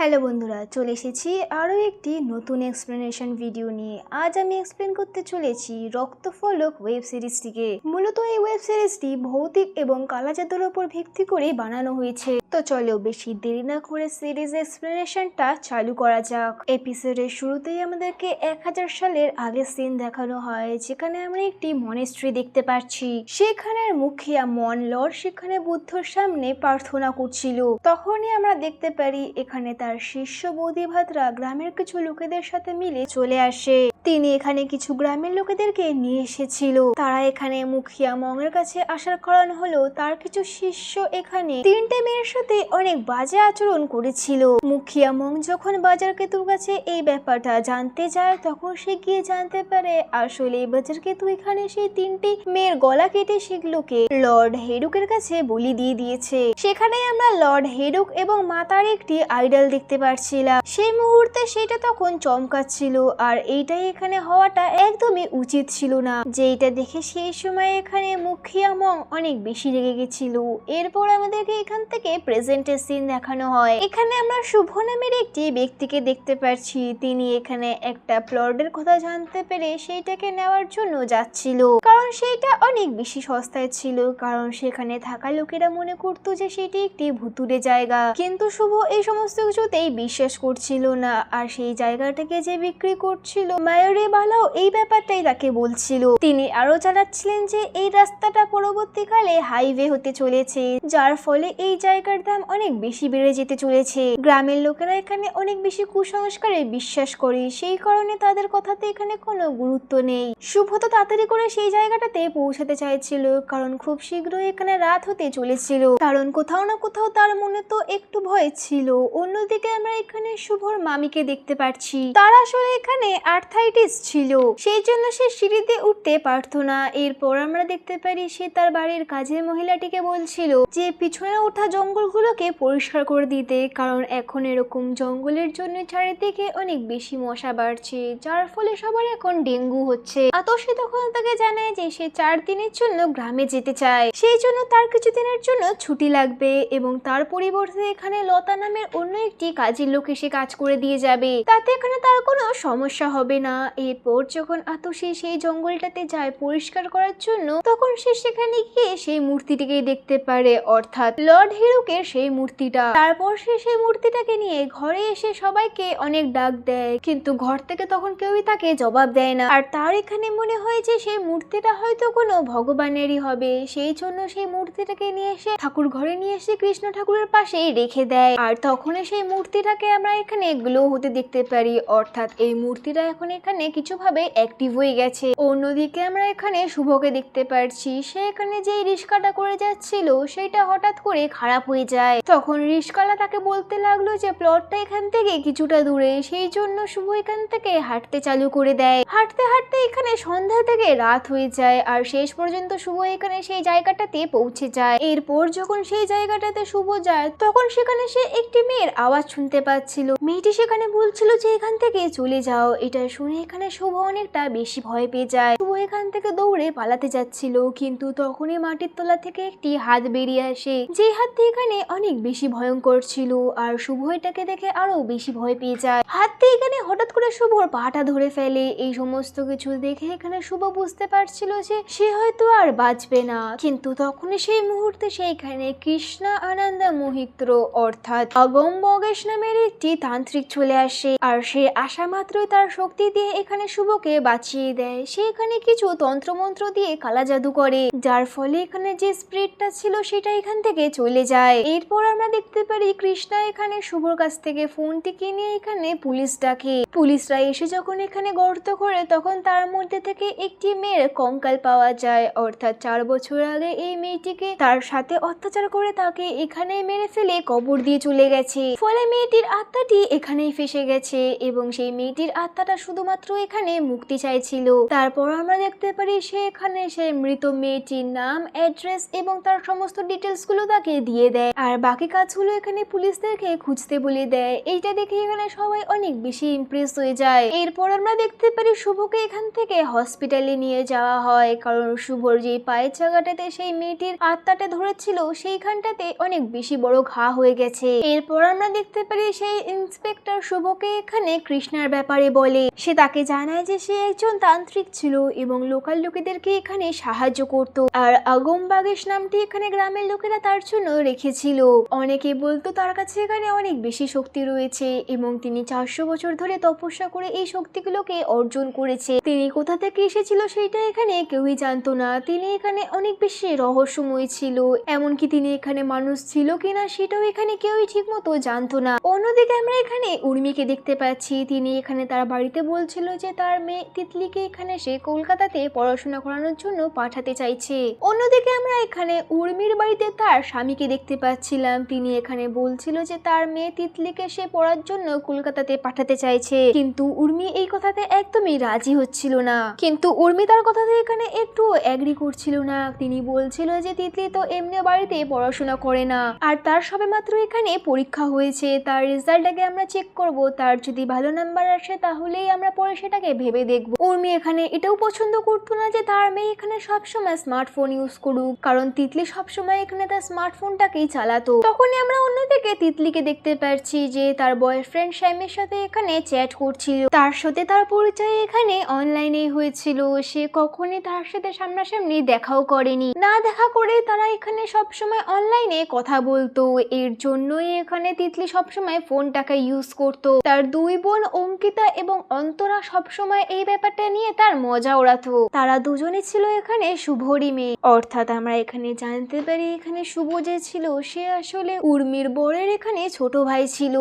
Hello বন্ধুরা, চলে এসেছি আরও একটি নতুন এক্সপ্লেনেশন ভিডিও নিয়ে। আজ আমি এক্সপ্লেন করতে চলেছি রক্তফলক ওয়েব সিরিজটিকে। মূলত এই ওয়েব সিরিজটি ভৌতিক এবং কালা জাদুর উপর ভিত্তি করে বানানো হয়েছে। তো চলো বেশি দেরি না করে সিরিজ এক্সপ্লেনেশনটা চালু করা যাক। এপিসোডের শুরুতেই আমাদেরকে 1000 সালের আগের সিন দেখানো হয়, যেখানে আমরা একটি মনেস্ট্রি দেখতে পাচ্ছি। সেখানের মুখিয়া মন লর্ড সেখানে বুদ্ধর সামনে প্রার্থনা করছিল। তখনই আমরা দেখতে পারি এখানে তার শিষ্য বৌদিভাতরা গ্রামের কিছু লোকেদের সাথে মিলে চলে আসে। তিনি এখানে কিছু গ্রামের লোকেদেরকে নিয়ে এসেছিল। তারা এখানে মুখিয়া মংয়ের কাছে আসার কারণ হলো তার কিছু শিষ্য এখানে 3টে মেয়ের সাথে অনেক বাজে আচরণ করেছিল। মুখিয়া মং যখন বাজার কেতুর কাছে এই ব্যাপারটা জানতে যায়, তখন সে গিয়ে জানতে পারে আসলে বাজার কেতু এখানে সেই 3টি মেয়ের গলা কেটে সেগুলোকে লর্ড হেডুকের কাছে বলি দিয়ে দিয়েছে। সেখানে আমরা লর্ড হেডুক এবং মাতার একটি আইডল দেখতে পাচ্ছিলাম। সেই মুহূর্তে সেটা তখন চমকাচ্ছিল, আর এইটাই এখানে হওয়াটা একদমই উচিত ছিল না। যেটা দেখে সেই সময় এখানে মুখিয়া মং অনেক বেশি রেগে গেছিল। এরপর আমাদেরকে এখান থেকে প্রেজেন্টের সিন দেখানো হয়। এখানে আমরা শুভ নামের একটি ব্যক্তিকে দেখতে পাচ্ছি। তিনি এখানে একটা প্লটের কথা জানতে পেরে সেইটাকে নেওয়ার জন্য যাচ্ছিল, কারণ সেইটা অনেক বেশি সস্তায় ছিল। কারণ সেখানে থাকা লোকেরা মনে করতো যে সেটি একটি ভুতুড়ে জায়গা, কিন্তু শুভ এই সমস্ত কিছুতেই বিশ্বাস করছিল না। আর সেই জায়গাটাকে যে বিক্রি করছিল মায়োরে বালাও এই ব্যাপারটাই তাকে বলছিল। তিনি আরো জানাচ্ছিলেন যে এই রাস্তাটা পরবর্তীকালে হাইওয়ে হতে চলেছে, যার ফলে এই জায়গার দাম অনেক বেশি বেড়ে যেতে চলেছে। গ্রামের লোকেরা এখানে অনেক বেশি কুসংস্কারে বিশ্বাস করে, সেই কারণে তাদের কথাতে এখানে কোনো গুরুত্ব নেই। শুভ তো তাড়াতাড়ি করে সেই জায়গাটাতে পৌঁছাতে চাইছিল, কারণ খুব শীঘ্রই এখানে রাত হতে চলেছিল। কারণ কোথাও না কোথাও তার মনে তো একটু ভয় ছিল। অন্যদিকে আমরা এখানে শুভর মামিকে দেখতে পাচ্ছি। তার আসলে এখানে আর্থাইটিস ছিল, সেই জন্য সে সিঁড়িতে উঠতে পারতো না। এরপর আমরা দেখতে পারি সে তার বাড়ির কাজের মহিলাটিকে বলছিল যে পিছনে ওঠা জঙ্গলগুলোকে পরিষ্কার করে দিতে, কারণ এখন এরকম জঙ্গলের জন্য চারিদিকে অনেক বেশি মশা বাড়ছে, যার ফলে সবার এখন ডেঙ্গু হচ্ছে। সে তখন তাকে জানায় যে সে 4 দিনের জন্য গ্রামে যেতে চায়, সেই জন্য তার কিছুদিনের জন্য ছুটি লাগবে এবং তার পরিবর্তে এখানে লতা নামের অন্য একটি কাজের লোক এসে কাজ করে দিয়ে যাবে, তাতে এখানে তার কোনো সমস্যা হবে না। এরপর যখন আতসী সেই জঙ্গলটাতে যায় পরিষ্কার করার জন্য, তখন সে সেখানে গিয়ে সেই মূর্তিটিকে দেখতে পারে, অর্থাৎ লর্ড হিরুকের সেই মূর্তিটা। তারপর সে সেই মূর্তিটাকে নিয়ে ঘরে এসে সবাইকে অনেক ডাক দেয়, কিন্তু ঘর থেকে তখন কেউই তাকে জবাব দেয় না। আর তার এখানে মনে হয় যে সেই মূর্তিটা হয়তো কোনো ভগবানেরই হবে, সেই জন্য সেই মূর্তিটাকে নিয়ে এসে ঠাকুর ঘরে নিয়ে এসে কৃষ্ণ ঠাকুরের পাশেই রেখে দেয়। আর তখন সেই মূর্তিটাকে আমরা এখানে গ্লো হতে দেখতে পারি, অর্থাৎ এই মূর্তিটা এখন এখানে কিছুভাবে অ্যাক্টিভ হয়ে গেছে। অন্যদিকে আমরা এখানে শুভকে দেখতে পাচ্ছি, সে এখানে যে রিস্কাটা করে যাচ্ছিল সেটা হঠাৎ করে খারাপ হয়ে যায়। তখন রিস্কালা তাকে বলতে লাগলো যে প্লটটা এখান থেকে কিছুটা দূরে, সেই জন্য শুভ এখান থেকে হাঁটতে চালু করে দেয়। হাঁটতে হাঁটতে এখানে সন্ধ্যা থেকে রাত হয়ে যায়, আর শেষ পর্যন্ত শুভ এখানে সেই জায়গাটাতে পৌঁছে যায়। এরপর যখন সেই জায়গাটাতে শুভ যায়, তখন সেখানে সে একটি মেয়ের আওয়াজ শুনতে পাচ্ছিল। মেয়েটি সেখানে বলছিল যে এখান থেকে চলে যাও। এটা শুনে এখানে শুভ অনেকটা বেশি ভয় পেয়ে যায়। শুভ এখান থেকে দৌড়ে পালাতে যাচ্ছিল, কিন্তু তখনই মাটির তলা থেকে একটি হাত বেরিয়ে আসে, যে হাতটি এখানে অনেক বেশি ভয়ঙ্কর ছিল। আর শুভ এটাকে দেখে আরো বেশি ভয় পেয়ে যায়। হাতটি এখানে হঠাৎ করে শুভর পাটা ধরে ফেলে। এই সমস্ত কিছু দেখে এখানে শুভ বুঝতে পারছিল যে সে হয়তো আর বাঁচবে না, কিন্তু তখনই সেই মুহূর্তে সেইখানে কৃষ্ণা আনন্দা মোহিত্র অর্থাৎ আগম বগেশ নামের একটি তান্ত্রিক চলে আসে। আর সে আসা মাত্রই তার শক্তি দিয়ে এখানে শুভকে বাঁচিয়ে দেয়। সে এখানে কিছু তন্ত্রমন্ত্র দিয়ে কালা জাদু করে, যার ফলে এখানে যে স্পিরিটটা ছিল সেটা এখান থেকে চলে যায়। এরপর আমরা দেখতে পারি কৃষ্ণা এখানে শুভর কাছ থেকে ফোনটি কিনে এখানে পুলিশ ডাকে। পুলিশরা এসে যখন এখানে গর্ত করে, তখন তার মধ্যে থেকে একটি মেয়ের কঙ্কাল পাওয়া যায়, অর্থাৎ 4 বছর আগে এই মেয়েটিকে তার সাথে অত্যাচার করে তাকে এখানে মেরে ফেলে কবর দিয়ে চলে গেছে। ফলে মেয়েটির আত্মাটি এখানেই ফেসে গেছে এবং সেই মেয়েটির আত্মাটা শুধুমাত্র এখানে মুক্তি চাইছিল। তারপর আমরা দেখতে পারি সে এখানে সেই মৃত মেয়েটির নাম, অ্যাড্রেস এবং তার সমস্ত ডিটেলস গুলো তাকে দিয়ে দেয়, আর বাকি কাজগুলো এখানে পুলিশদেরকে খুঁজতে বলে দেয়। এইটা দেখে এখানে সবাই অনেক বেশি ইমপ্রেস হয়ে যায়। এরপর আমরা দেখতে পারি শুভকে এখান থেকে হসপিটালে নিয়ে যাওয়া হয়, কারণ শুভর যে পায়ের জায়গাটাতে সেই মেয়েটির আত্মাটা ধরেছিল সেইখানটাতে অনেক বেশি বড় ঘা হয়ে গেছে। এরপর আমরা দেখতে পারি সেই ইন্সপেক্টর শুভকে এখানে কৃষ্ণার ব্যাপারে বলে। সে তাকে জানায় যে সে একজন তান্ত্রিক ছিল এবং লোকাল লোকেদেরকে এখানে সাহায্য করত, আর আগম বাগেশ নামটি এখানে গ্রামের লোকেরা তার জন্য রেখেছিল। অনেকে বলতো তার কাছে এখানে অনেক বেশি শক্তি রয়েছে এবং তিনি 400 বছর ধরে তপস্যা করে এই শক্তিগুলোকে অর্জন করেছে। তিনি কোথা থেকে এসেছিল সেটা এখানে কেউই জানতো না। তিনি এখানে অনেক বেশি রহস্যময় ছিল, এমনকি তিনি এখানে মানুষ ছিল কিনা সেটাও এখানে কেউই ঠিক মতো জানতো না। অন্যদিকে আমরা এখানে উর্মিকে দেখতে পাচ্ছি। তিনি এখানে তার বাড়িতে বলছিল যে তার মেয়ে তিতলিকে এখানে সে কলকাতাতে পড়াশোনা করানোর জন্য পাঠাতে চাইছে। অন্যদিকে আমরা এখানে উর্মির বাড়িতে তার স্বামীকে দেখতে পাচ্ছিলাম। তিনি এখানে বলছিল যে তার মেয়ে তিতলিকে সে পড়ার জন্য কলকাতাতে পাঠাতে চাইছে, কিন্তু উর্মি এই কথাতে একদমই রাজি হচ্ছিল না। কিন্তু উর্মি তার কথাতে এখানে একটু এগ্রি করছিল না। তিনি বলছিল যে তিতলি তো এমনি বাড়িতে পড়াশোনা করে না, আর তার সবেমাত্র এখানে পরীক্ষা হয়েছে, তার রেজাল্টটাকে আমরা চেক করব, তার যদি ভালো নাম্বার আসে তাহলেই আমরা পরে সেটাকে ভেবে দেখব। উর্মি এখানে এটাও পছন্দ করতো না যে তার মেয়ে এখানে সবসময় স্মার্টফোন ইউজ করুক, কারণ তিতলি সবসময় এখানে তার স্মার্টফোনটাকেই চালাতো। তখনই আমরা অন্যদিকে তিতলিকে দেখতে পাচ্ছি যে তার বয়ফ্রেন্ড শ্যামের সাথে এখানে চ্যাট করছিল। তার সাথে তার পরিচয় এখানে অনলাইনে হয়েছিল। সে কখনই তার সাথে সামনাসামনি দেখাও করেনি, না দেখা করে তারা এখানে সবসময় অনলাইনে কথা বলতো। এর জন্যই এখানে তিতলি সবসময় ফোনটাকে ইউজ করতো। তার দুই বোন অঙ্কিতা এবং অন্তরা সবসময় এই ব্যাপারটা নিয়ে তার মজা ওড়াতো। তারা দুজনে ছিল এখানে শুভরই মেয়ে, অর্থাৎ আমরা এখানে জানতে পারি এখানে শুভ যে ছিল সে আসলে উর্মির বরের এখানে ছোট ভাই ছিল।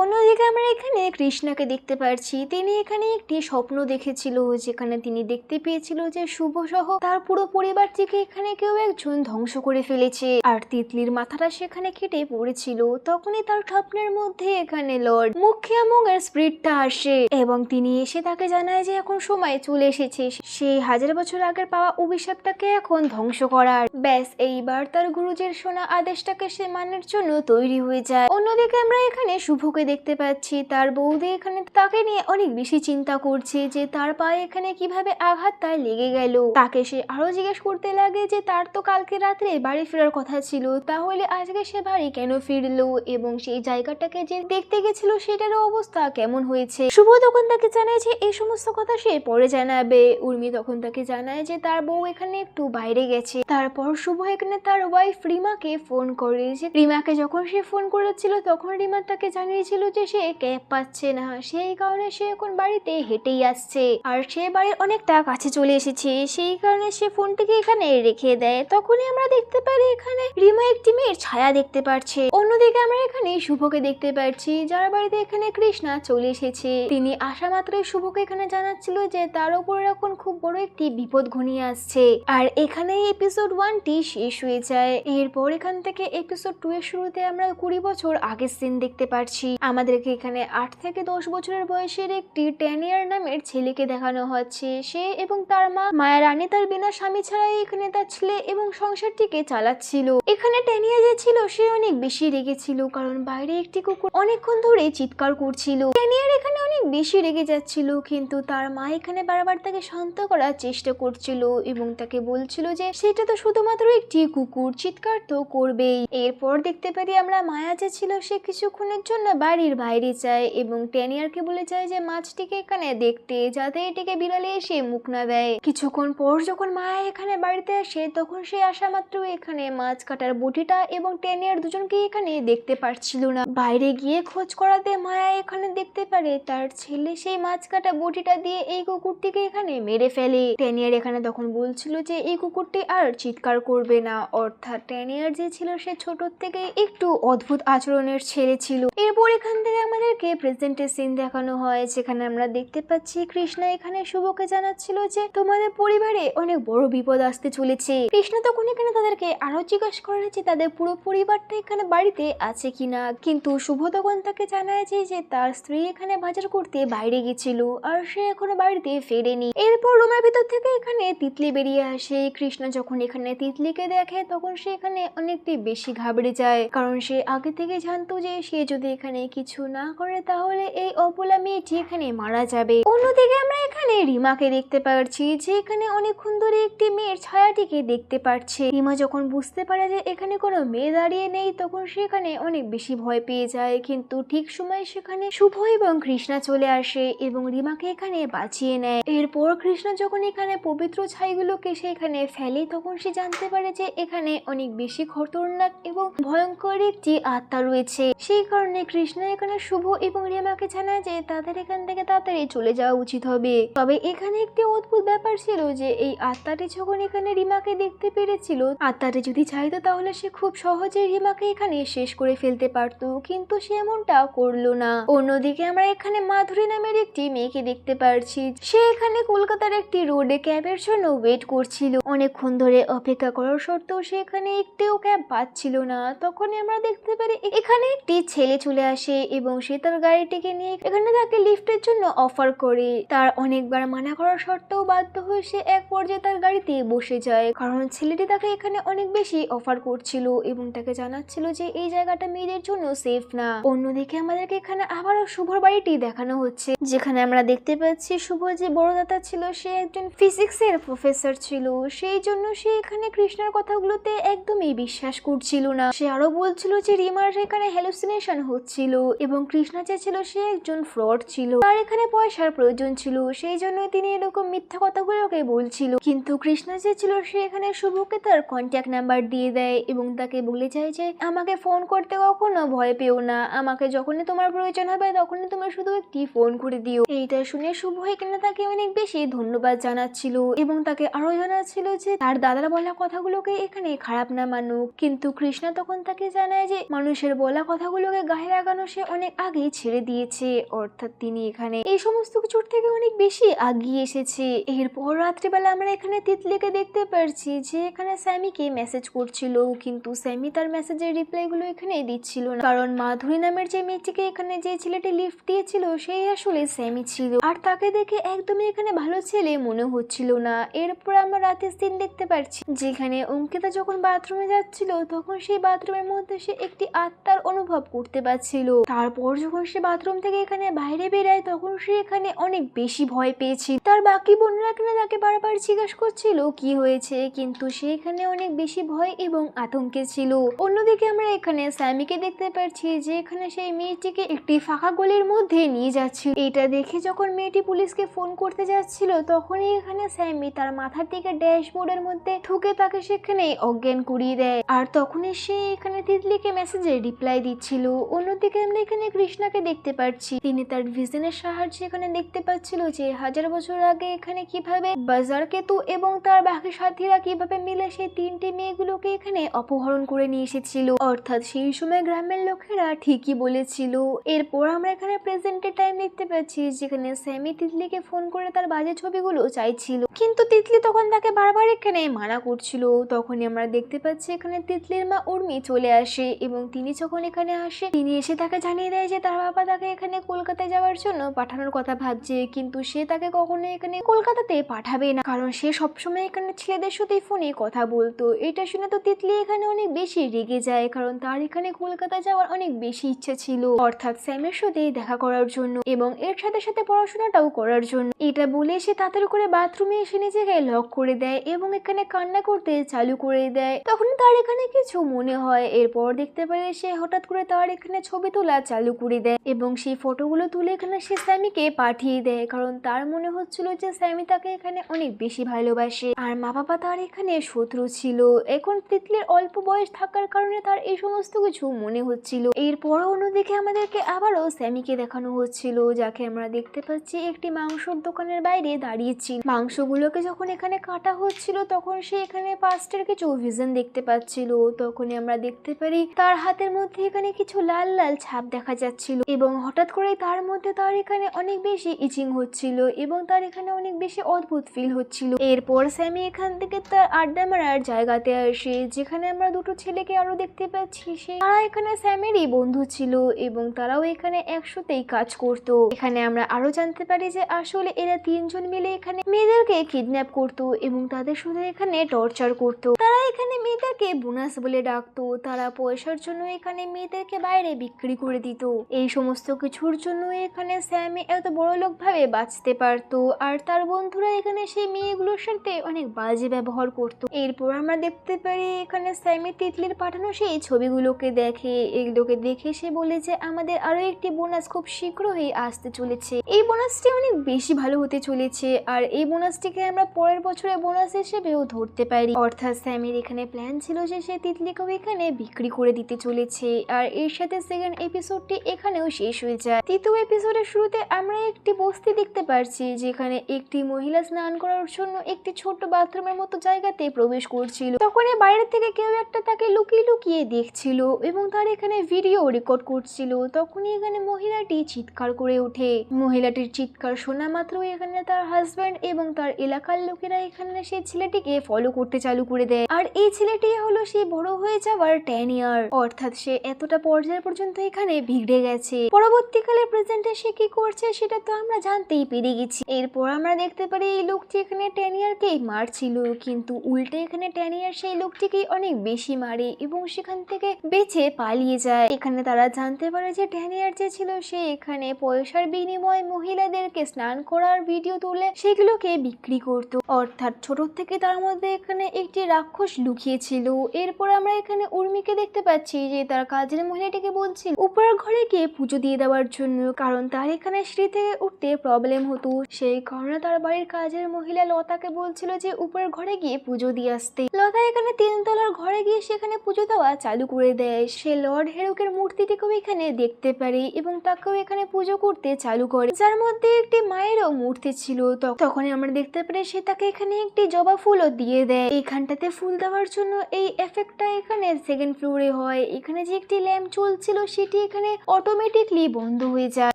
অন্যদিকে আমরা এখানে কৃষ্ণাকে দেখতে পাচ্ছি। তিনি এখানে একটি স্বপ্ন দেখেছিল, যেখানে তিনি দেখতে পেয়েছিল যে শুভ সহ তার পুরো পরিবারটিকে এখানে কেউ একজন ধ্বংস করে ফেলেছে, আর তিতলির মাথাটা সেখানে কেটে পড়েছিল। তখনই তার স্বপ্নের মধ্যে এখানে লর্ড মুখিয়ামং এর স্পিরিটটা আসে এবং তিনি এসে তাকে জানায় যে এখন সময় চলে এসেছে সেই 1000 বছর আগের পাওয়া অভিশাপটাকে এখন ধ্বংস করার। ব্যাস এইবার তার গুরুজির শোনা আদেশটাকে সে মানার জন্য তৈরি হয়ে যায়। অন্যদিকে আমরা এখানে শুভকে দেখতে পাচ্ছি। তার বৌদি এখানে তাকে নিয়ে অনেক বেশি চিন্তা করছে যে তার পায়ে এখানে কিভাবে আঘাতটা লেগে গেল। তাকে সে আরো জিজ্ঞেস করতে লাগে যে তার তো কালকে রাত্রে বাড়ি ফেরার কথা ছিল, তাহলে আজকে সে বাড়ি কেন ফিরলো এবং সেই জায়গাটাকে যে দেখতে গেছিল সেটার অবস্থা কেমন হয়েছে। শুভ তখন তাকে জানায় যে এই সমস্ত কথা সে পরে জানাবে। উর্মি তখন তাকে জানায় যে তার বউ এখানে একটু বাইরে গেছে। তারপর শুভ এখানে তার ওয়াইফ রিমাকে ফোন করে। যে রিমাকে যখন সে ফোন করেছিল তখন রিমা তাকে জানিয়েছিল যে সে ক্যাব পাচ্ছে না, সেই কারণে সে এখন বাড়িতে হেঁটেই আসছে, আর সে বাড়ির অনেকটা কাছে চলে এসেছে, সেই কারণে সে ফোনটিকে এখানে রেখে দেয়। তখনই আমরা দেখতে পারি এখানে রিমা একটি মেয়ের ছায়া দেখতে পাচ্ছে। অন্যদিকে আমরা এখানে শুভকে দেখতে পাচ্ছি, যার বাড়িতে এখানে কৃষ্ণা চলে এসেছে। তিনি আসা মাত্রই শুভকে এখানে জানাচ্ছিল যে তার উপর এখন খুব বড় একটি বিপদ ঘনিয়ে আসছে। আর এখানে এপিসোড 1টি শেষ হয়ে যায়। এরপর এখান থেকে এপিসোড 2 এর শুরুতে আমরা 20 বছর আগের সিন দেখতে পাচ্ছি। আমাদেরকে এখানে 8 থেকে 10 বছরের বয়সের একটি ট্যানিয়ার নামের ছেলেকে দেখানো হচ্ছে। সে এবং তার মা মায়া রানী তার বিনা স্বামী ছাড়াই এখানে তার ছেলে এবং সংসারটিকে চালাচ্ছিল। এখানে ট্যানিয়া যে ছিল সে অনেক বেশি রেগেছিল, কারণ বাইরে একটি কুকুর অনেকক্ষণ ধরে চিৎকার করছিল। ট্যানিয়ার এখানে অনেক বেশি রেগে যাচ্ছিল, কিন্তু তার মা এখানে বারবার তাকে শান্ত করার চেষ্টা করছিল এবং তাকে বলছিল যে সেটা তো শুধুমাত্র একটি কুকুর, চিৎকার তো করবেই। এরপর দেখতে পারি আমরা মায়া যে ছিল সে কিছুক্ষণের জন্য বাড়ির বাইরে যায় এবং ট্যানিয়ারকে বলে যায় যে মাছটিকে এখানে দেখতে, যাতে এটিকে বিড়ালে এসে মুখ না দেয়। কিছুক্ষণ পর যখন মায়া এখানে বাড়িতে আসে তখন সে আসা মাত্র এখানে মাছ কাটার বটিটা এবং ট্যানিয়ার দুজনকে এখানে দেখতে পারছিল না। বাইরে গিয়ে খোঁজ করাতে মায়া এখানে দেখতে পারে তার ছেলে সেই মাছ কাটা বটিটা দিয়ে এই কুকুরটিকে এখানে মেরে ফেলে। ট্যানিয়ার এখানে তখন বলছিল যে এই কুকুরটি আর চিৎকার করবে না, অর্থাৎ ট্যানিয়ার যে ছিল সে ছোট থেকে একটু অদ্ভুত আচরণের ছেলে ছিল। এরপর এখান থেকে আমাদেরকে প্রেজেন্টের সিন দেখানো হয়, যেখানে আমরা দেখতে পাচ্ছি কৃষ্ণা এখানে শুভকে জানাচ্ছিল যে তোমাদের পরিবারে অনেক বড় বিপদ আসতে চলেছে। কৃষ্ণা তখন এখানে তাদেরকে আরো জিজ্ঞাসা করে যে তাদের পুরো পরিবারটা এখানে বাড়িতে আছে কিনা, কিন্তু শুভ তখন তাকে জানায় যে তার স্ত্রী এখানে বাজার করতে বাইরে গেছিল আর সে এখনো বাড়িতে ফেরেনি। এরপর রুমের ভিতর থেকে এখানে তিতলি বেরিয়ে আসে। কৃষ্ণ যখন এখানে তিতলিকে দেখে তখন সে এখানে অনেকটাই বেশি ঘাবড়ে যায়, কারণ সে আগে থেকে জানতো যে সে যদি এখানে কিছু না করে তাহলে এই অবলা মেয়েটি এখানে মারা যাবে। অন্যদিকে আমরা এখানে রিমাকে দেখতে পাচ্ছি, যে এখানে অনেকক্ষণ ধরে একটি মেয়ের ছায়াটিকে দেখতে পাচ্ছে। রিমা যখন বুঝতে পারে যে এখানে কোনো মেয়ে দাঁড়িয়ে নেই তখন সেখানে অনেক বেশি ভয় পেয়ে যায়, কিন্তু ঠিক সময় সেখানে শুভ এবং কৃষ্ণা চলে আসে এবং রিমাকে এখানে বাঁচিয়ে নেয়। এরপর কৃষ্ণা যখন এখানে পবিত্র ছাইগুলোকে সেখানে ফেলে তখন সে জানতে পারে যে এখানে অনেক বেশি খতরনাক এবং ভয়ঙ্কর একটি আত্মা রয়েছে। সেই কারণে কৃষ্ণা এখানে শুভ এবং রিমাকে জানায় যে তাদের এখান থেকে তাড়াতাড়ি চলে যাওয়া উচিত হবে। তবে এখানে একটি অদ্ভুত ব্যাপার ছিল যে এই আত্মাটি যখন এখানে রিমাকে দেখতে পেরেছিল, আত্মাটি যদি চাইতো তাহলে সে খুব সহজে রিমাকে এখানে শেষ করে ফেলতে পারতো, কিন্তু সে এমনটা করলো না। অন্যদিকে আমরা এখানে মাধুরী নামের একটি মেয়েকে দেখতে পারছি। সে এখানে কলকাতার একটি রোডে ক্যাবের জন্য ওয়েট করছিল। অনেকক্ষণ ধরে অপেক্ষা করার সত্ত্বেও সে এখানে একটিও ক্যাব পাচ্ছিল না। তখনই আমরা দেখতে পারি এখানে একটি ছেলে চলে আসে এবং সে তার গাড়িটিকে নিয়ে এখানে তাকে লিফটের জন্য অফার করে। তার অনেকবার মানা করার সত্ত্বেও বাধ্য হয়ে সে এক পর্যায়ে তার গাড়িতে বসে যায়, কারণ ছেলেটি তাকে এখানে অনেক বেশি অফার করছিল এবং তাকে জানাচ্ছিল যে এই জায়গাটা মেয়েদের জন্য সেফ না। অন্যদিকে আমাদেরকে এখানে আবারও শুভর বাড়িটি দেখানো হচ্ছে, যেখানে আমরা দেখতে পাচ্ছি শুভ যে বড় দাদা ছিল সে একজন ফিজিক্সের প্রফেসর ছিল। সেই জন্য সে এখানে কৃষ্ণার কথাগুলোতে একদমই বিশ্বাস করছিল না। সে আরো বলছিল যে রিমার এখানে হ্যালুসিনেশন হচ্ছিল এবং কৃষ্ণা চেয়েছিল সে একজন ফ্রড ছিল, তার এখানে পয়সার প্রয়োজন ছিল, সেই জন্য তিনি এরকম মিথ্যা কথাগুলোকে বলছিল। কিন্তু কৃষ্ণা চেয়েছিল সে এখানে শুভকে তার কন্ট্যাক্ট নাম্বার দিয়ে দেয় এবং তাকে বলে যায় যে আমাকে ফোন করতে কখনো ভয় পেও না, আমাকে যখনই তোমার প্রয়োজন হবে তখনই তুমি শুধু একটি ফোন করে দিও। এইটা শুনে শুভ এখানে তাকে অনেক বেশি ধন্যবাদ জানাচ্ছিল এবং তাকে আরো জানাচ্ছিল যে তার দাদার বলা কথাগুলোকে এখানে খারাপ না মানুক। কিন্তু কৃষ্ণা তখন তাকে জানায় যে মানুষের বলা কথাগুলোকে গায়ে লাগানো সে অনেক আগেই ছেড়ে দিয়েছে, অর্থাৎ তিনি এখানে এই সমস্ত কিছুর থেকে অনেক বেশি আগিয়ে এসেছে। এরপর রাত্রিবেলা আমরা এখানে তিতলিকে দেখতে পারছি যে এখানে স্যামিকে মেসেজ করছিল, কিন্তু স্যামি তার মেসেজের রিপ্লাই গুলো এখানে দিচ্ছিল না, কারণ মাধুরী নামের যে মেয়েটিকে এখানে যে ছেলেটি লিফট দিয়েছিল সেই আসলে স্যামি ছিল আর তাকে দেখে একদমই এখানে ভালো ছেলে মনে হচ্ছিল না। এরপর আমরা রাতের সিন দেখতে পাচ্ছি যেখানে অঙ্কিতা যখন বাথরুমে যাচ্ছিল তখন সেই বাথরুমের মধ্যে সে একটি আত্মার অনুভব করতে পারছিল। তারপর যখন সে বাথরুম থেকে এখানে বাইরে বেরায় তখন সে এখানে অনেক বেশি ভয় পেয়েছিল। তার বাকি বোনরা এখানে তাকে বারবার জিজ্ঞাসা করছিল কি হয়েছে, কিন্তু সে এখানে অনেক বেশি ভয় এবং আতঙ্কে ছিল। অন্যদিকে আমরা এখানে স্যামিকে দেখতে পাচ্ছি যে এখানে সেই মেয়েটিকে একটি ফাঁকা গলির মধ্যে নিয়ে যাচ্ছিল। এটা দেখে যখন মেয়েটি পুলিশকে ফোন করতে যাচ্ছিল তখনই এখানে স্যামি তার মাথার দিকে ড্যাশবোর্ডের মধ্যে ঠুকে তাকে সেখানে অজ্ঞান করিয়ে দেয়, আর তখনই সে এখানে তিতলিকে মেসেজে রিপ্লাই দিচ্ছিল। অন্যদিকে আমরা এখানে কৃষ্ণাকে দেখতে পাচ্ছি, তিনি তার ভিশনের সাহায্যে এখানে দেখতে পাচ্ছিল যে 1000 বছর আগে এখানে কিভাবে বাজার কেতু এবং তার বাকি সাথীরা কিভাবে মিলে সেই 3টি মেয়েগুলোকে এখানে অপহরণ করে নিয়ে এসেছিল, অর্থাৎ সেই সময় গ্রামের লোকেরা ঠিকই বলেছিল। এরপর আমরা এখানে প্রেজেন্টের টাইম দেখতে পাচ্ছি যেখানে স্যামি তিতলিকে ফোন করে তার বাজে ছবিগুলো চাইছিল, কিন্তু তিতলি তখন তাকে বারবার এখানে মানা করছিল। তখনই আমরা দেখতে পাচ্ছি এখানে তিতলির মা উর্মি চলে আসে এবং তিনি যখন এখানে আসে তিনি এসে তাকে জানিয়ে দেয় যে তার বাবা তাকে এখানে কলকাতায় যাওয়ার জন্য পাঠানোর কথা ভাবছে, কিন্তু সে তাকে কখনো এখানে কলকাতাতে পাঠাবে না, কারণ সে সবসময় এখানে ছেলেদের সাথে ফোনে কথা বলতো। এটা শুনে তো তিতলি এখানে অনেক বেশি রেগে যায়, কারণ তার এখানে কলকাতা যাওয়ার অনেক বেশি ইচ্ছা ছিল, অর্থাৎ স্যামের সাথে দেখা করার জন্য এবং এর সাথে সাথে পড়াশোনাটাও করার জন্য। এটা বলে সে তাড়াতাড়ি করে বাথরুমে এসে নিজেকে লক করে দেয় এবং এখানে কান্না করতে চালু করে দেয়। তখন তার এখানে কিছু মনে হয়, এরপর দেখতে পারে সে হঠাৎ করে তার এখানে ছবি তোলা চালু করে দেয় এবং সেই ফটোগুলো তুলে এখানে সে স্যামিকে পাঠিয়ে দেয়, কারণ তার মনে হচ্ছিল যে স্যামি তাকে এখানে অনেক বেশি ভালোবাসে আর মা বাবা তার এখানে শত্রু ছিল। এখন তিতলির অল্প বয়স থাকার কারণে তার এই সমস্ত কিছু মনে হচ্ছিল। এরপর অন্যদিকে আমাদেরকে আবারও স্যামিকে দেখানো হচ্ছিল, যাকে আমরা দেখতে পাচ্ছি একটি মাংসর দোকানের বাইরে দাঁড়িয়েছিল। মাংসগুলোকে যখন এখানে কাটা হচ্ছিল তখন সে এখানে পাস্টের কিছু ভিশন দেখতে পাচ্ছিল। তখনই আমরা দেখতে পারি তার হাতের মধ্যে এখানে কিছু লাল লাল ছাপ দেখা যাচ্ছিল এবং হঠাৎ করে তার মধ্যে তার এখানে অনেক বেশি ইচিং হচ্ছিল এবং তার এখানে অনেক বেশি অদ্ভুত ফিল হচ্ছিল। এরপর স্যামি এখান থেকে তার আড্ডা মারার জায়গাতে আসে, যেখানে আমরা দুটো ছেলেকে আরো দেখতে পাচ্ছি। তারা এখানে স্যামেরই বন্ধু ছিল এবং তারাও এখানে একসাথেই কাজ করতো। এখানে আমরা আরো জানতে পারি যে আসলে এরা 3 জন মিলে এখানে মেয়েদেরকে কিডন্যাপ করতো এবং তাদের শুধু এখানে টর্চার করতো। তারা এখানে মেয়েদেরকে বোনাস বলে ডাকতো, তারা পয়সার জন্য এখানে মেয়েদেরকে বাইরে বিক্রি করে দিত। এই সমস্ত কিছুর জন্য এখানে স্যামি এত বড় লোক ভাবে বাঁচতে পারতো আর তার বন্ধুরা এখানে এখানে সেই মেয়েগুলোর সাথে অনেক বাজে ব্যবহার করতো। এরপর আমরা দেখতে পারি এখানে স্যামি তিতলির পাঠানো সেই ছবিগুলোকে দেখে, এগুলোকে দেখে সে বলে যে আমাদের আরো একটি বোনাস খুব শীঘ্রই আসতে চলেছে, এই বোনাসটি অনেক বেশি ভালো হতে চলেছে আর এই বোনাসটিকে আমরা পরের বছরে বোনাস হিসেবেও ধরতে পারি। অর্থাৎ স্যামির এখানে প্ল্যান ছিল যে সে তিতলিকেও এখানে বিক্রি করে দিতে চলেছে। আর এর সাথে সেকেন্ড এপিসোডটি এখানেও শেষ হয়ে যায়। তৃতীয় এপিসোডের শুরুতে আমরা একটি বস্তি দেখতে পারছি যেখানে একটি মহিলা স্নান করার জন্য একটি ছোট বাথরুমের মতো জায়গাতে প্রবেশ করছিল। তখন বাইরে থেকে কেউ একটা তাকে লুকিয়ে লুকিয়ে দেখছিল এবং তার এখানে ভিডিও রেকর্ড করছিল। তখনই এখানে মহিলাটি চিৎকার করে ওঠে। মহিলাটির চিৎকার শোনা মাত্রই এখানে তার হাজবেন্ড এবং তার এলাকার লোকেরা এখানে সেই ছেলেটিকে ফলো করতে চালু করে দেয়। আর এই ছেলেটি হলো সেই বড় হয়ে যাওয়ার 10 ইয়ার, অর্থাৎ সে এতটা পর্যায় পর্যন্ত এখানে বিগড়ে গেছে। পরবর্তীকালে প্রেজেন্টে সে কি করছে সেটা তো আমরা জানতেই পেরে গেছি। এরপর আমরা দেখতে পারি এই লোকটি এখানে 10 ইয়ারকেই মারছিল, কিন্তু উল্টে এখানে 10 ইয়ার সেই লোকটিকে অনেক বেশি মারে এবং সেখান থেকে বেঁচে পালিয়ে যায়। এখানে তারা জানতে পারে যে 10 ইয়ার যে ছিল সে এখানে পয়সার বিনিময়ে মহিলাদেরকে স্নান করার ভিডিও তুলে সেগুলোকে বিক্রি করত, অর্থাৎ ছোট থেকে তার মধ্যে এখানে একটি রাক্ষস লুকিয়েছিল। এরপর আমরা এখানে উর্মিকে দেখতে পাচ্ছি যে তার কাজের মহিলাটিকে বলছিল উপরের ঘরে গিয়ে পুজো দিয়ে দেওয়ার জন্য, কারণ তার এখানে সিঁড়ি থেকে উঠতে প্রবলেম হতো। সেই কারণে তার বাড়ির কাজের মহিলা লতাকে বলছিল যে উপরের ঘরে গিয়ে পুজো দিয়ে আসতে। লতা এখানে 3 তলার ঘরে গিয়ে সেখানে পুজো দেওয়া চালু করে দেয়। সে লর্ড হেরকের মূর্তিটিকেও এখানে দেখতে পারে এবং তাকেও এখানে পুজো করতে চালু করে, যার মধ্যে একটি মায়েরও মূর্তি ছিল। তখন আমরা দেখতে পারি সে তাকে এখানে একটি জবা ফুলও দিয়ে দেয়। এইখানটাতে ফুল দেওয়ার জন্য এই এফেক্টটা এখানে সেকেন্ড ফ্লোরে হয়। এখানে যে একটি ল্যাম্প চলছিল সেটি এখানে অটোমেটিকলি বন্ধ হয়ে যায়,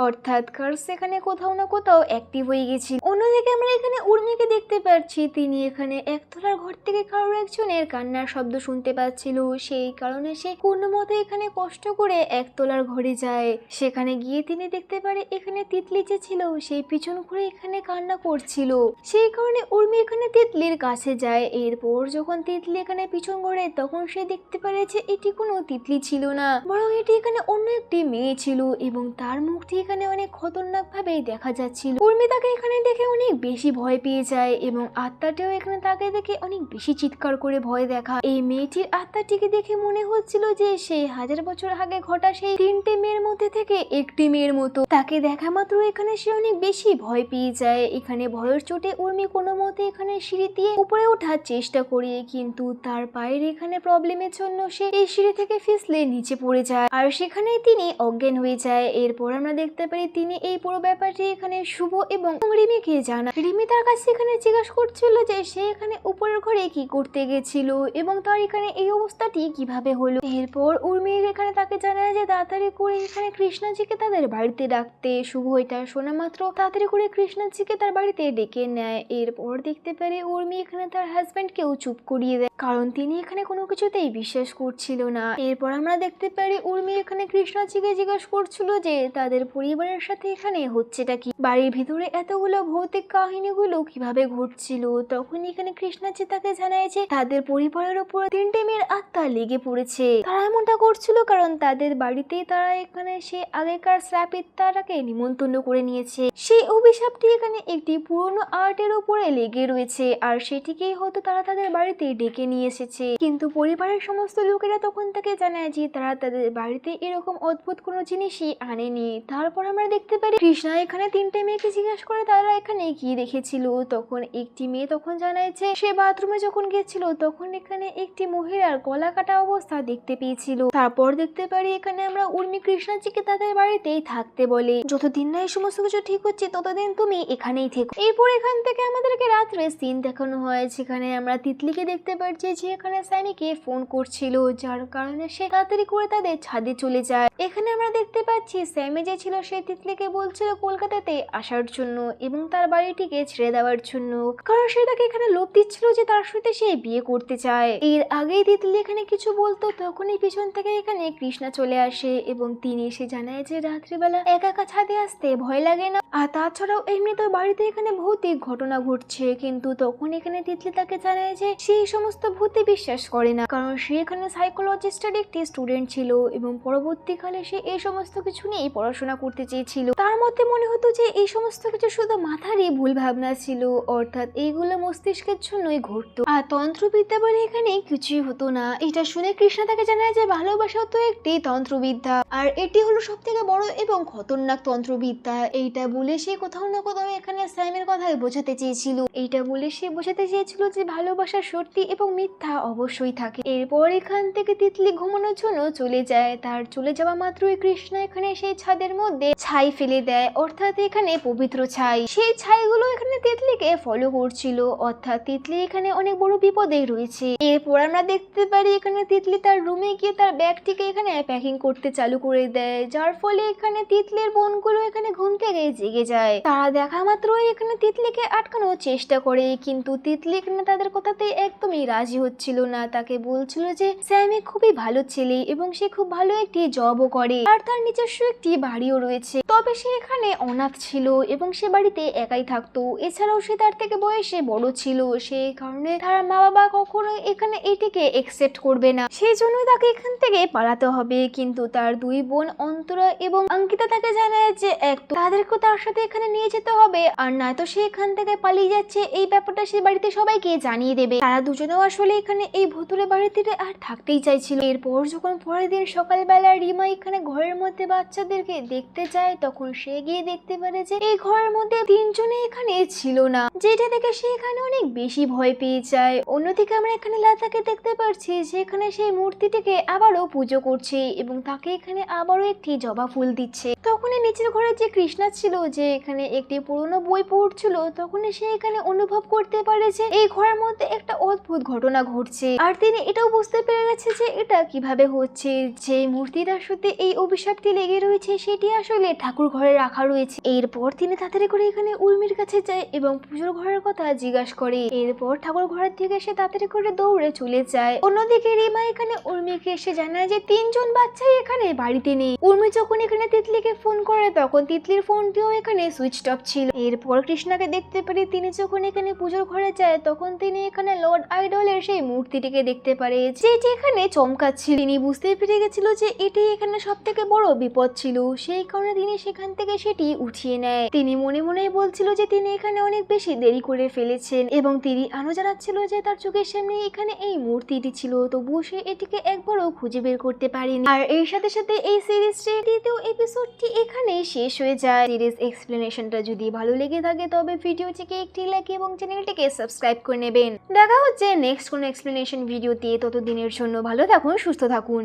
অর্থাৎ কার্স এখানে কোথাও না কোথাও অ্যাক্টিভ হয়ে গেছিল। অন্যদিকে আমরা এখানে উর্মিকে দেখতে পাচ্ছি তিনি এখানে একতলার ঘর থেকে কারোর একজনের কান্নার শব্দ শুনতে পাচ্ছিল। সেই কারণে সে কোনো মতে এখানে কষ্ট করে একতলার ঘরে যায়। সেখানে গিয়ে তিনি দেখতে পারে এখানে তিতলি যে ছিল সেই পিছন ঘুরে এখানে কান্না করছিল। সেই কারণে উর্মি এখানে তিতলির কাছে যায়। এরপর যখন তিতলি এখানে পিছন ঘোরে তখন সে দেখতে পারে যে এটি কোনো তিতলি ছিল না, বরং এটি এখানে অন্য একটি মেয়ে ছিল এবং তার মুখটি এখানে অনেক খতরনাক ভাবে দেখা যাচ্ছিল। উর্মি তাকে এখানে দেখে অনেক বেশি ভয় পেয়ে যায় এবং আত্মাটিও এখানে তাকে দেখে অনেক বেশি চিৎকার করে ভয় দেখা। এই মেয়েটির আত্মাটিকে দেখে মনে হচ্ছিল যে সেই 1000 বছর আগে ঘটা সেই 3টে মেয়ের মধ্যে থেকে একটি মেয়ের মতো। তাকে দেখা মাত্র এখানে সে অনেক বেশি ভয় পেয়ে যায়। এখানে ভয়ের চোটে উর্মি কোনো মতে এখানে সিঁড়ি দিয়ে উপরে ওঠার চেষ্টা করে, কিন্তু তার পায়ের এখানে প্রবলেমের জন্য সে এই সিঁড়ি থেকে ফিসলে নিচে পড়ে যায় আর সেখানেই তিনি অজ্ঞান হয়ে যায়। এরপর আমরা দেখতে পারি তিনি এই পুরো ব্যাপারটি এখানে শুভ এবং রিমিকে জানা। রিমি তার কাছে এখানে জিজ্ঞাসা করছিল যে সে এখানে উপরের ঘরে কি করতে গেছিল এবং তার এখানে এই অবস্থাটি কিভাবে হলো। এরপর উর্মি এখানে তাকে জানায় যে তাড়াতাড়ি করে এখানে কৃষ্ণাজিকে তাদের বাড়িতে ডাকতে। শুভ এটা শোনা মাত্র তাড়াতাড়ি করে কৃষ্ণাজিকে তার বাড়িতে ডেকে নেয়। এরপর দেখতে পারি উর্মি এখানে তার হাজবেন্ডকেও চুপ করিয়ে দেয়, কারণ তিনি এখানে কোনো কিছুতেই বিশ্বাস করছিল না। এরপর আমরা দেখতে পারি উর্মি এখানে কৃষ্ণাজিকে জিজ্ঞাসা করছিল যে তাদের পরিবারের সাথে এখানে হচ্ছেটা কি, বাড়ির ভিতরে এতগুলো ভৌতিক কাহিনীগুলো কিভাবে ঘটছিল। তখন এখানে কৃষ্ণাজি তাকে জানায় যে তাদের পরিবারের উপর 3টে মেয়ের আত্মা লেগে পড়েছে। তারা এমনটা করছিল কারণ তাদের বাড়িতেই তারা এখানে সে আগেকার শ্রাপিতাটাকে নিমন্ত্রণ করে নিয়েছে। সেই অভিশাপটি এখানে একটি পুরনো আর্টের উপরে লেগে রয়েছে আর সেটিকেই হয়তো তারা তাদের বাড়িতে ডেকে নিয়ে এসেছে। কিন্তু পরিবারের সমস্ত লোকেরা তখন তাকে জানায় যে তারা তাদের বাড়িতে এরকম অদ্ভুত কোনো জিনিসই আনেনি। তারপর আমরা দেখতে পারি কৃষ্ণা এখানে 3টে মেয়েকে জিজ্ঞাসা করে তারা এখানে কি দেখেছিল। তখন একটি মেয়ে তখন জানায় যে সে বাথরুমে যখন গেছিল তখন এখানে একটি মহিলার গলা কাটা অবস্থা দেখতে পেয়েছিল। তারপর দেখতে পারি এখানে আমরা উর্মি কৃষ্ণাজিকে তাদের বাড়িতেই থাকতে বলে, যতদিন না এই সমস্ত কিছু ঠিক হচ্ছে ততদিন তুমি এখানেই থেকো। এরপর এখান থেকে আমাদেরকে রাত্রে সিন দেখানো হয় যেখানে আমরা তিতলিকে দেখতে পাচ্ছি যে এখানে স্যামিকে ফোন করছিল, যার কারণে সে তাড়াতাড়ি করে তাদের ছাদে চলে যায়। এখানে আমরা দেখতে পাচ্ছি স্যামি যে ছিল সে তিতলিকে বলছিল কলকাতাতে আসার জন্য এবং তার বাড়িটিকে ছেড়ে দেওয়ার জন্য, কারণ সে তাকে এখানে লোভ দিচ্ছিল যে তার সাথে সে বিয়ে করতে চায়। এর আগেই তিতলি এখানে কিছু বলতো তখনই পিছন থেকে এখানে কৃষ্ণা চলে আসে এবং তিনি এসে জানায় যে রাত্রিবেলা একা একা ছাদে আসতে ভয় লাগে না, আর তাছাড়াও এমনিতে বাড়িতে এখানে ভৌতিক ঘটনা ঘটছে। কিন্তু তখন এখানে তিতলি তাকে জানায় যে সে এই সমস্ত ভূতে বিশ্বাস করে না, কারণ সে এখানে সাইকোলজিস্টের একটি স্টুডেন্ট ছিল এবং পরবর্তীকালে সে এই সমস্ত কিছু নিয়ে পড়াশোনা করতে চেয়েছিল। তার মধ্যে মনে হতো যে এই সমস্ত কিছু শুধু মাথারই ভুল ভাবনা ছিল, অর্থাৎ এইগুলো মস্তিষ্কের জন্যই ঘটতো। আর তন্ত্রবিদ্যা বলে এখানে কিছুই হতো না। এটা শুনে কৃষ্ণা তাকে জানায় যে ভালোবাসাও তো একটি তন্ত্রবিদ্যা, আর এটি হলো সব থেকে বড় এবং খতরনাক তন্ত্রবিদ্যা। এইটা বলে সে কোথাও না কোথাও এখানে স্যামের কথাই বোঝাতে চেয়েছিল। এইটা বলে সে বোঝাতে চেয়েছিল যে ভালোবাসা সত্যি এবং মিথ্যা অবশ্যই থাকে। এরপর এখান থেকে তিতলি ঘুমানোর জন্য চলে যায়। তার চলে যাওয়া মাত্রই কৃষ্ণা এখানে সেই ছাদের মধ্যে ছাই ফেলে দেয়, অর্থাৎ এখানে পবিত্র ছাই। সেই ছাইগুলো এখানে তিতলিকে ফলো করছিল, অর্থাৎ তিতলি এখানে অনেক বড় বিপদে রয়েছে। এরপর আমরা দেখতে পারি এখানে তিতলি তার রুমে গিয়ে তার ব্যাগটিকে এখানে প্যাকিং করতে চালু করে দেয়, যার ফলে এখানে তিতলির বোনগুলো এখানে ঘুম থেকে জেগে যায়। তারা দেখা মাত্রই এখানে তিতলিকে আটকানোর চেষ্টা করে, কিন্তু তিতলি এখানে তাদের কথাতে একদমই রাজি হচ্ছিল না। তাকে বলছিল যে স্যামি খুবই ভালো ছেলে এবং সে খুব ভালো একটি জবও করে আর তার নিজস্ব একটি বাড়িও রয়েছে, তবে সে এখানে অনাথ ছিল এবং সে বাড়িতে একাই থাকতো। এছাড়াও সে তার থেকে বয়সে বড় ছিল, সেই কারণে তার মা বাবা কখনো এখানে এটিকে একসেপ্ট করবে না, সেই জন্যই তাকে এখান থেকে পালাতে হবে। কিন্তু তার দুই বোন অন্তরা এবং অঙ্কিতা তাকে জানায় যে এক তো তাদেরকে তার সাথে এখানে নিয়ে যেতে হবে, আর নয়তো সে এখান থেকে পালিয়ে যাচ্ছে এই ব্যাপারটা সে বাড়িতে সবাইকে জানিয়ে দেবে। তারা দুজনেও আসলে এখানে এই ভুতুরে বাড়িতে আর থাকতেই চাইছিল। এরপর যখন পরের দিন সকালবেলা রিমা এখানে ঘরের মধ্যে বাচ্চাদেরকে দেখতে যায়, তখন সে গিয়ে দেখতে পারে যে এই ঘরের মধ্যে তিনজনে এখানে ছিল না, যেটা দেখে সে এখানে অনেক বেশি ভয় পেয়ে যায়। অন্যদিকে আমরা এখানে লতাকে দেখতে পাচ্ছি যে এখানে সেই মূর্তিটিকে আবারও পুজো করছে এবং তাকে এখানে আবারও একটি জবা ফুল দিচ্ছে। তখনই নিচের ঘরে যে কৃষ্ণা ছিল, যে এখানে একটি পুরনো বই পড়ছিল, তখনই সে এখানে অনুভব করতে পারে যে এই ঘরের মধ্যে একটা অদ্ভুত ঘটনা ঘটছে, আর তিনি এটাও বুঝতে পেরে গেছে যে এটা কিভাবে হচ্ছে। যে মূর্তিটার সাথে এই অভিশাপটি লেগে রয়েছে সেটি আসলে ঠাকুর ঘরে রাখা রয়েছে। এরপর তিনি তাড়াতাড়ি করে এখানে উর্মির কাছে যায় এবং পুজোর ঘরের কথা জিজ্ঞাসা করে। এরপর ঠাকুর ঘরের থেকে সে তাড়াতাড়ি করে দৌড়ে চলে যায়। অন্যদিকে রিমা এখানে উর্মিকে এসে জানায় যে তিনজন বাচ্চাই এখানে বাড়িতে নেই। উর্মি যখন এখানে তিতলিকে ফোন করে তখন তিতলির ফোনটিও এখানে সুইচ অফ ছিল। এরপর কৃষ্ণাকে দেখতে পারি তিনি যখন এখানে পুজোর ঘরে যায় তখন তিনি এখানে লর্ড আইডলের সেই মূর্তিটিকে দেখতে পারে, যেটি এখানে চমকাচ্ছিল। তিনি বুঝতে পেরে গেছিল যে এটি এখানে সব থেকে বড় বিপদ ছিল, সেই কারণে তিনি সেখান থেকে সেটি উঠিয়ে নেয়। তিনি মনে মনে বলছিল যে তিনি এখানে অনেক বেশি দেরি করে ফেলেছেন এবং তিনি আরো জানাচ্ছিল যে তার চোখের সামনে এখানে এই মূর্তিটি ছিল, তবুও সে এটিকে একবারও খুঁজে বের করতে পারেনি। আর এর সাথে সাথে এই সিরিজটির দ্বিতীয় এপিসোডটি এখানেই শেষ হয়ে যায়। সিরিজ এক্সপ্লেনেশনটা যদি ভালো লেগে থাকে তবে ভিডিওটিকে একটি লাইক এবং চ্যানেলটিকে সাবস্ক্রাইব করে নেবেন। দেখা হচ্ছে নেক্সট কোনো এক্সপ্লেনেশন ভিডিওতে। ততদিনের জন্য ভালো থাকুন, সুস্থ থাকুন।